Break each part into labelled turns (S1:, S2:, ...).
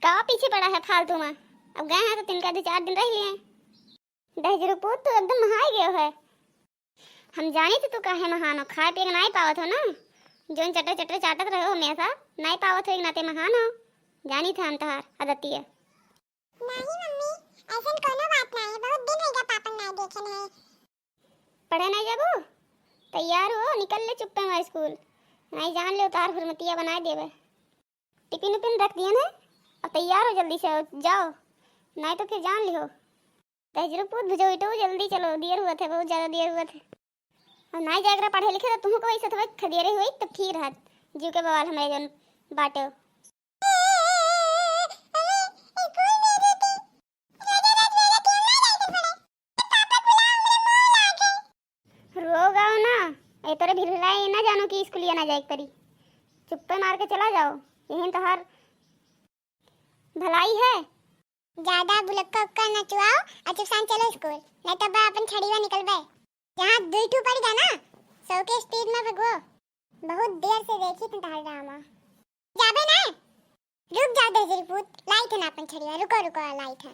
S1: का पीछे पड़ा है फालतू में। अब गए हैं तो तिनका 2-4 दिन रह लिए। दहजरू पुत तो एकदम महाई गयो है। हम जानी थे तू काहे महानो, खाए पिए नहीं पावत हो ना, जोन चटर चटर चाटत रहो हमेशा, नहीं पावत हो एक नाते महान हो। जानी थे हम तहार आदती है।
S2: नहीं मम्मी, ऐसन कोनो बात नहीं, बहुत दिन हो गया पापा नहीं देखे नहीं।
S1: पढ़े नहीं जाबो, तैयार हो निकल ले चुप्पे में स्कूल, नहीं जान ले उतार फुरमतिया बना देवे। टिफिन उपिन रख दिए ना, अब तैयार हो जल्दी से जाओ, नहीं तो फिर जान लियो। दहजरू पुत भुजो इटो जल्दी चलो, देर हुआ थे, बहुत ज्यादा देर हुआ थे। और नहीं जाएगा पढ़े लिखे तो तुमको वैसे थोड़ा खदेरे हुई तब ठीक रहत। जीव के बवाल हमारे जन बाटे रोगाओ ना, ए तोरे भिलाई ना जानो कि स्कूल ना जाए करी, चुप्पे मार के चला जाओ, यही तो हर भलाई है।
S2: ज्यादा बुलक्का उक्का न चुआओ और चुपचाप चलो स्कूल, नहीं तो बा अपन छड़ीवा निकल बे। जहाँ दुईठू पड़ गया ना, 100 के स्पीड में भगो। बहुत देर से देखी तुम तार ड्रामा। जाबे ना, रुक जाओ दहजरी पुत, लाइट है ना अपन छड़ीवा, रुको रुको लाइट है।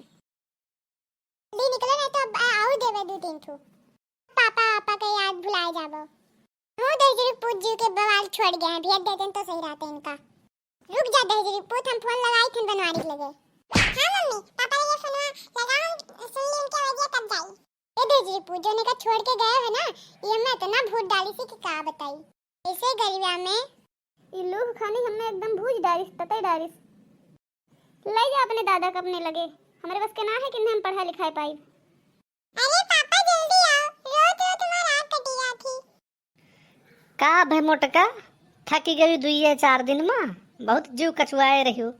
S2: जल्दी निकलो नहीं तो आओ देवे 2-3 ठू। पापा पापा का याद भुलाए जाबो। वो दहजरी पुत जी के बवाल छोड़ गए हैं, भेज देते तो सही रहते इनका। रुक जा दहजरी पुत, हम फोन लगाई थे बनवारी लगे। हाँ मम्मी, पापा ने ये फोन लगाऊं सुन ली उनकी वजह तब जाई। ए दहजरी पुत जो ने का छोड़ के गए है ना, ये मैं तो ना भूत डाली थी कि का बताई। इसे गरीबा में
S1: ये लोग खानी हमने एकदम भूज डारिस ततई डारिस। ले जा अपने दादा का अपने लगे, हमारे बस के ना है कि हम पढ़ा लिखाई पाई।
S2: अरे पापा जल्दी आओ, रोज रोज तुम्हारा रात कटी जाती।
S3: का भे मोटका थकी गई 2-4 दिन में, बहुत जीव कचुआए रही हो।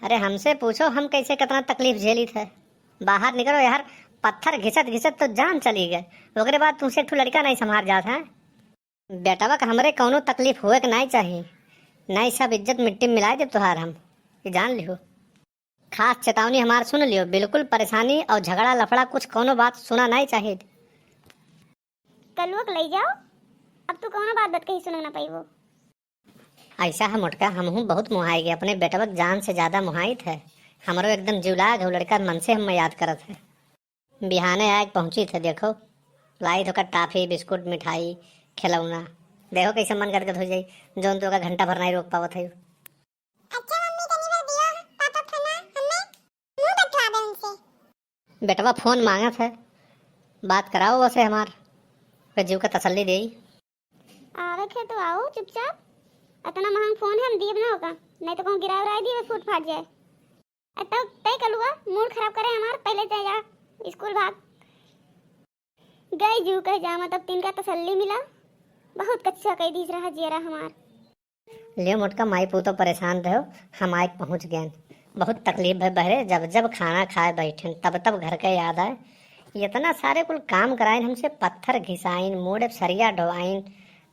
S3: अरे हमसे पूछो हम कैसे कितना तकलीफ झेली थे। बाहर निकलो यार, पत्थर घिसत घिसत तो जान चली गए। ओकरे बाद तुमसे एक लड़का नहीं संभाल जात है। बेटावा का हमरे कौनो तकलीफ हुए के नहीं चाहिए, नहीं सब इज्जत मिट्टी में मिला दे तुहार हम, ये जान लियो। खास चेतावनी हमार सुन लियो, बिल्कुल परेशानी और झगड़ा लफड़ा कुछ कोनो बात सुना नहीं चाहिए।
S1: कलुआ ले जाओ, अब तू कौनो बात कही सुनना पाई वो।
S3: ऐसा है मोटका, हम बहुत मुहाई गए, अपने बेटवा जान से ज्यादा मुहाइत है। हमारो एकदम जीवला गो लड़का, मन से हम याद करत है। बिहाने आए पहुंची थे, देखो लाई तो का टाफी बिस्कुट मिठाई खिलौना, देखो कैसे मन करके हो जाई, जोन तो का घंटा भर नहीं रोक पावत है।
S2: अच्छा मम्मी कनी बार दियो पापा फोन हमें मुंह बतवा दे उनसे।
S3: बेटवा फोन मांगत है, बात कराओ वैसे हमार पे जीव का तसल्ली दे।
S1: आवे थे तो आओ चुपचाप, इतना महंगा फोन है हम दिए ना होगा, नहीं तो कहूँ गिरा उरा दिए फूट फाट जाए। तब तय कलुआ मूड खराब करे हमार, पहले तय जा स्कूल भाग गए। जीव कह जामा तब तीन का तसल्ली मिला, बहुत कच्चा कई दिस रहा जेरा हमार।
S3: ले मोटका माई पूतो परेशान रहो, हम आए पहुंच गए। बहुत तकलीफ है बहरे, जब जब खाना खाए बैठे तब तब घर के याद आए। इतना सारे कुल काम कराइन हमसे, पत्थर घिसाइन मोड़े सरिया ढोवाइन,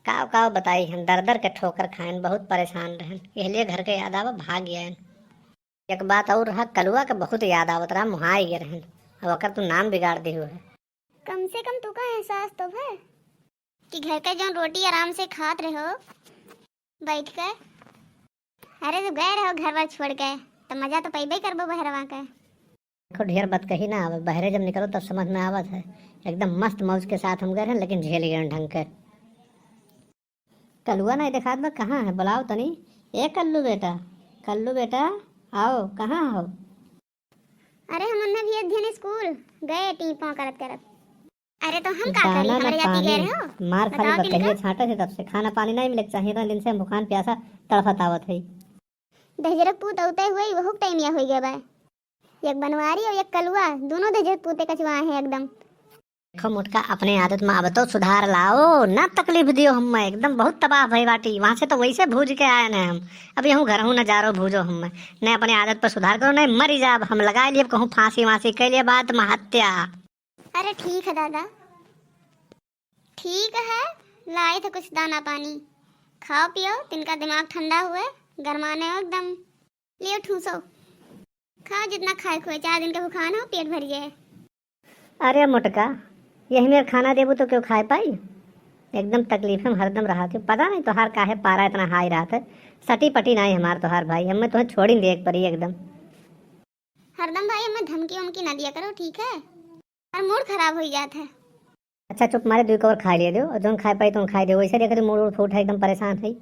S3: काव काव बताई हम, दर दर के ठोकर खाइन, बहुत परेशान रहन, इसलिए घर के याद आवा भाग गए। एक बात और रहा, कलुआ के बहुत याद आवत रहा, मुहाई गए रहन, अब अकर तू नाम बिगाड़ दी है।
S1: कम से कम तू का एहसास तो है कि घर का जो रोटी आराम से खात रहो बैठ कर। अरे जब गए रहो घर बार छोड़ के तो मजा तो पैबे करबो बहरवा के।
S3: देखो ढेर बात कही ना, अब बहरे जब निकलो तब समझ में आवत है। एकदम मस्त मौज के साथ हम गए हैं, लेकिन झेल गए ढंग के। कलुआ नहीं देखा बा, कहाँ है बुलाओ तनी। ए कल्लू बेटा, कल्लू बेटा आओ, कहाँ हो।
S1: अरे हमने भी अध्ययन स्कूल गए टीपा करत करत। अरे तो हम का करी,
S3: दाना
S1: हमारे
S3: न
S1: जाति गए
S3: पानी,
S1: रहो
S3: मार खाली
S1: बताओ
S3: बकरिया छाटे थे, तब से खाना पानी नहीं मिले चाहिए, इतना दिन से भूखान प्यासा तड़फत आवत है।
S1: दहजरक पूत औते हुए वो टाइम या हो गया बा, एक बनवारी और एक कलुआ, दोनों दहजरक पूते कचवा है एकदम।
S3: देखो मुटका अपने आदत में अब तो सुधार लाओ, ना तकलीफ दियो हम, एकदम बहुत तबाह भई बाटी। वहां से तो वैसे भूज के आए ना हम, अब यहाँ घर हूँ न जा रहो भूजो हम, नहीं अपने आदत पर सुधार करो, नहीं मरी जाब हम। लगा लिए कहूँ फांसी वांसी के लिए बात में हत्या।
S1: अरे ठीक है दादा, ठीक है, लाए थे कुछ दाना पानी, खाओ पियो, तिनका दिमाग ठंडा हुए, गरमाने हो एकदम, लियो ठूसो, खाओ जितना खाए खोए, 4 दिन का भूखान हो, पेट भर जाए।
S3: अरे मुटका यही मेरे खाना देबू तो क्यों खाए पाई, एकदम तकलीफ में हरदम रहा थे। पता नहीं तोहार काहे पारा इतना हाई रहा था, सटी पटी नहीं हमार तोहार भाई, हमें तुम्हें छोड़ी देख पड़ी एकदम।
S1: हरदम भाई हमें धमकी उमकी ना दिया करो, ठीक है? और मूड खराब हो जाता है।
S3: अच्छा चुप मारे 2 कवर खा लिए दो और जो खाए पाई तुम खाए दो, वैसे देखो मूड उड़ फूट है एकदम परेशान है।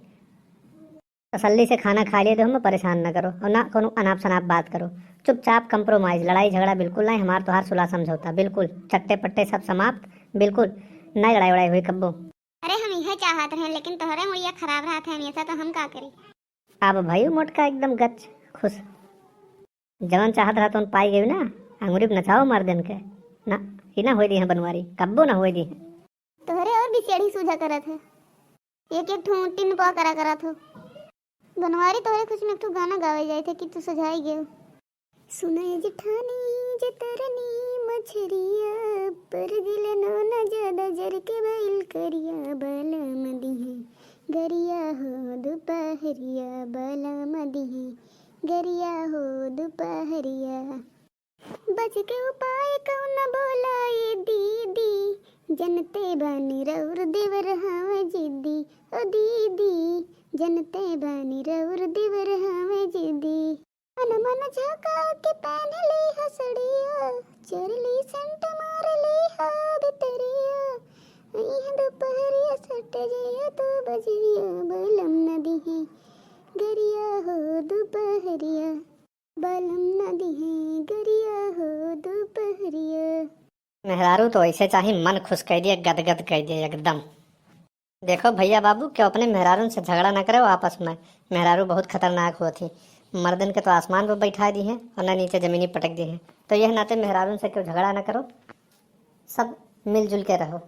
S3: तसल्ली से खाना खा लिए दो, हमें परेशान ना करो और ना कोनो अनाप शनाप बात करो। चुपचाप कंप्रोमाइज, लड़ाई झगड़ा बिल्कुल नहीं, हमार तोहार सुलह समझौता बिल्कुल, चट्टे पट्टे सब समाप्त बिल्कुल, नहीं लड़ाई वड़ाई हुई कब्बो।
S1: अरे हम यह चाहत रहे, लेकिन तोहरे मुड़िया खराब रहा था हमेशा, तो हम का करी?
S3: अब भाई मोटका एकदम गच खुश, जवन चाहत रहा तो पाई गई ना, अंगूरी पे नचाओ मार दिन के ना, ही ना होई दी है बनवारी, कब्बो ना होई दी है।
S1: तोहरे और भी सेड़ी सूझा करत है, एक एक ठू टिन पा करा करत हो। बनवारी तोहरे कुछ में तू गाना गावे जाए थे कि तू सजाई गयो। सुनाए जिठानी जतरनी मछरिया, पर दिल नो न ज्यादा जर के बैल करिया, बाला मदी है गरिया हो दोपहरिया, बाला मदी है गरिया हो दोपहरिया। बच के उपाय कौन बोलाए दीदी, जनते बानी रौर देवर हावे जिद्दी, ओ दीदी जनते बानी रौर देवर हावे जिद्दी। मन मन झाका के पहन ली हसड़िया, चरली सेंट मार ली हा बितरिया, यह दोपहरिया सट जइया तो बजरिया, बलम नदी है गरिया हो दोपहरिया, बलम नदी है गरिया हो दोपहरिया।
S3: मेहरारू तो ऐसे चाहे मन खुश कर दिए, गदगद कर दिए एकदम। देखो भैया बाबू क्यों अपने मेहरारू से झगड़ा ना करो आपस में, मेहरारू बहुत खतरनाक होती, मर्दन के तो आसमान पर बैठा दी है और ना नीचे जमीनी पटक दी है, तो यह नाते मेहरारू से क्यों झगड़ा ना करो, सब मिलजुल के रहो।